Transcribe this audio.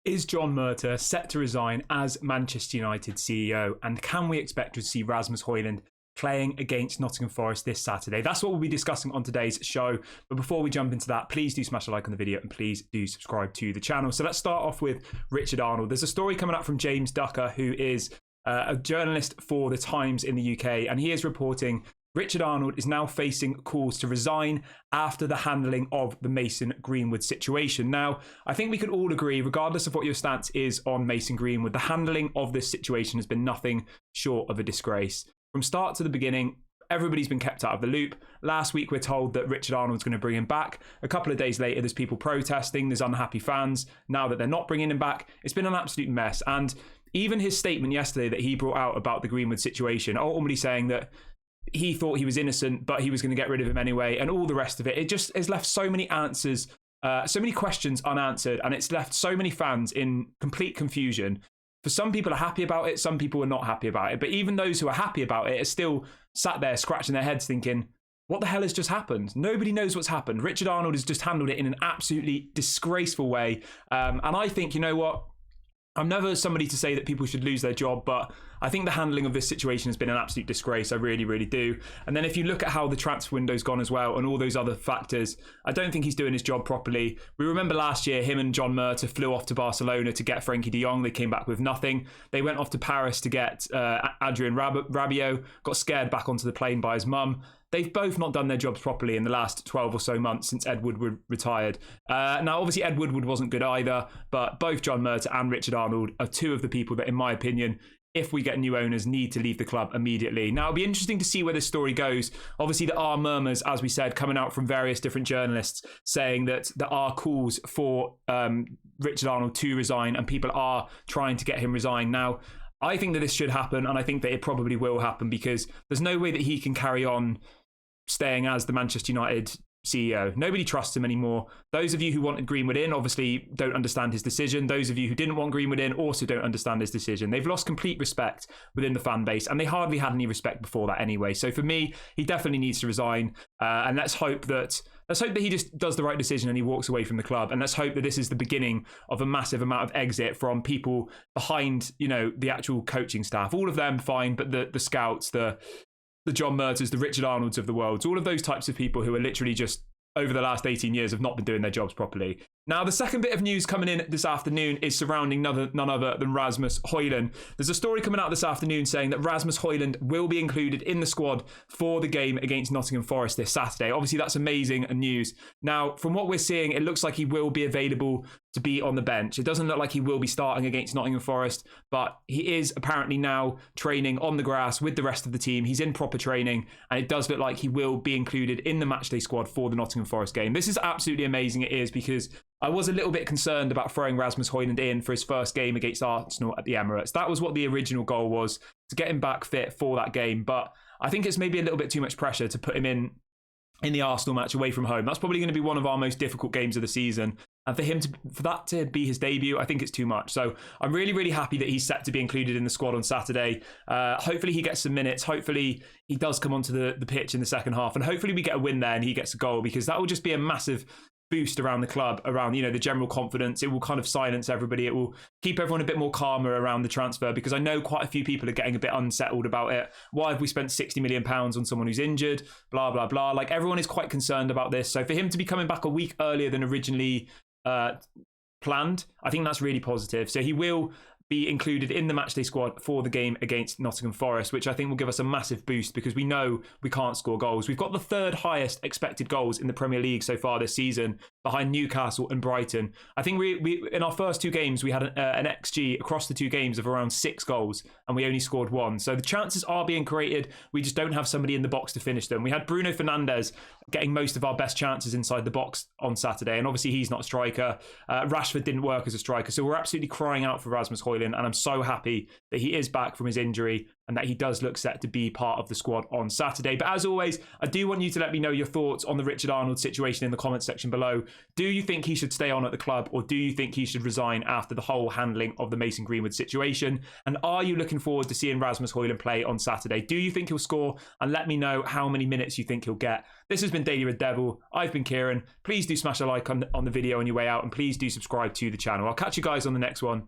Is John Murtough set to resign as Manchester United CEO? And can we expect to see Rasmus Hojlund playing against Nottingham Forest this Saturday? That's what we'll be discussing on today's show. But before we jump into that, please do smash a like on the video and please do subscribe to the channel. So let's start off with Richard Arnold. There's a story coming out from James Ducker, who is a journalist for The Times in the UK, and he is reporting Richard Arnold is now facing calls to resign after the handling of the Mason Greenwood situation. Now, I think we could all agree, regardless of what your stance is on Mason Greenwood, the handling of this situation has been nothing short of a disgrace. From start to the beginning, everybody's been kept out of the loop. Last week, we're told that Richard Arnold's going to bring him back. A couple of days later, there's people protesting, there's unhappy fans. Now that they're not bringing him back, it's been an absolute mess. And even his statement yesterday that he brought out about the Greenwood situation, ultimately saying that he thought he was innocent, but he was going to get rid of him anyway, and all the rest of it. It just has left so many answers, so many questions unanswered, and it's left so many fans in complete confusion. For some people are happy about it, some people are not happy about it. But even those who are happy about it are still sat there scratching their heads thinking, what the hell has just happened? Nobody knows what's happened. Richard Arnold has just handled it in an absolutely disgraceful way. And I think, you know what? I'm never somebody to say that people should lose their job, but I think the handling of this situation has been an absolute disgrace. I really, really do. And then if you look at how the transfer window's gone as well and all those other factors, I don't think he's doing his job properly. We remember last year, him and John Murtough flew off to Barcelona to get Frenkie de Jong. They came back with nothing. They went off to Paris to get Adrien Rabiot, got scared back onto the plane by his mum. They've both not done their jobs properly in the last 12 or so months since Ed Woodward retired. Now, obviously, Ed Woodward wasn't good either, but both John Murtough and Richard Arnold are two of the people that, in my opinion, if we get new owners, need to leave the club immediately. Now, it'll be interesting to see where this story goes. Obviously, there are murmurs, as we said, coming out from various different journalists saying that there are calls for Richard Arnold to resign, and people are trying to get him resigned. Now, I think that this should happen, and I think that it probably will happen, because there's no way that he can carry on staying as the Manchester United CEO. Nobody trusts him anymore. Those of you who wanted Greenwood in obviously don't understand his decision. Those of you who didn't want Greenwood in also don't understand his decision. They've lost complete respect within the fan base, and they hardly had any respect before that anyway. So for me, he definitely needs to resign, and let's hope that he just does the right decision and he walks away from the club. And let's hope that this is the beginning of a massive amount of exit from people behind, you know, the actual coaching staff. All of them fine, but the scouts, the John Murtaughs, the Richard Arnolds of the world, all of those types of people who are literally just, over the last 18 years, have not been doing their jobs properly. Now, the second bit of news coming in this afternoon is surrounding none other than Rasmus Hojlund. There's a story coming out this afternoon saying that Rasmus Hojlund will be included in the squad for the game against Nottingham Forest this Saturday. Obviously, that's amazing news. Now, from what we're seeing, it looks like he will be available to be on the bench. It doesn't look like he will be starting against Nottingham Forest, but he is apparently now training on the grass with the rest of the team. He's in proper training, and it does look like he will be included in the matchday squad for the Nottingham Forest game. This is absolutely amazing. It is, because I was a little bit concerned about throwing Rasmus Hojlund in for his first game against Arsenal at the Emirates. That was what the original goal was, to get him back fit for that game. But I think it's maybe a little bit too much pressure to put him in the Arsenal match away from home. That's probably going to be one of our most difficult games of the season. And for that to be his debut, I think it's too much. So I'm really, really happy that he's set to be included in the squad on Saturday. Hopefully he gets some minutes. Hopefully he does come onto the pitch in the second half. And hopefully we get a win there and he gets a goal, because that will just be a massive boost around the club, around, you know, the general confidence. It will kind of silence everybody. It will keep everyone a bit more calmer around the transfer, because I know quite a few people are getting a bit unsettled about it. Why have we spent £60 million on someone who's injured? Blah, blah, blah. Like, everyone is quite concerned about this. So for him to be coming back a week earlier than originally planned, I think that's really positive. So he will be included in the matchday squad for the game against Nottingham Forest, which I think will give us a massive boost, because we know we can't score goals. We've got the third highest expected goals in the Premier League so far this season, behind Newcastle and Brighton. I think we in our first two games, we had an XG across the two games of around 6 goals, and we only scored 1. So the chances are being created. We just don't have somebody in the box to finish them. We had Bruno Fernandes getting most of our best chances inside the box on Saturday, and obviously he's not a striker. Rashford didn't work as a striker, so we're absolutely crying out for Rasmus Hojlund, and I'm so happy that he is back from his injury. and that he does look set to be part of the squad on Saturday. But as always, I do want you to let me know your thoughts on the Richard Arnold situation in the comments section below. Do you think he should stay on at the club, or do you think he should resign after the whole handling of the Mason Greenwood situation? And are you looking forward to seeing Rasmus Hojlund play on Saturday? Do you think he'll score? And let me know how many minutes you think he'll get. This has been Daily Red Devil. I've been Kieran. Please do smash a like on the video on your way out, and please do subscribe to the channel. I'll catch you guys on the next one.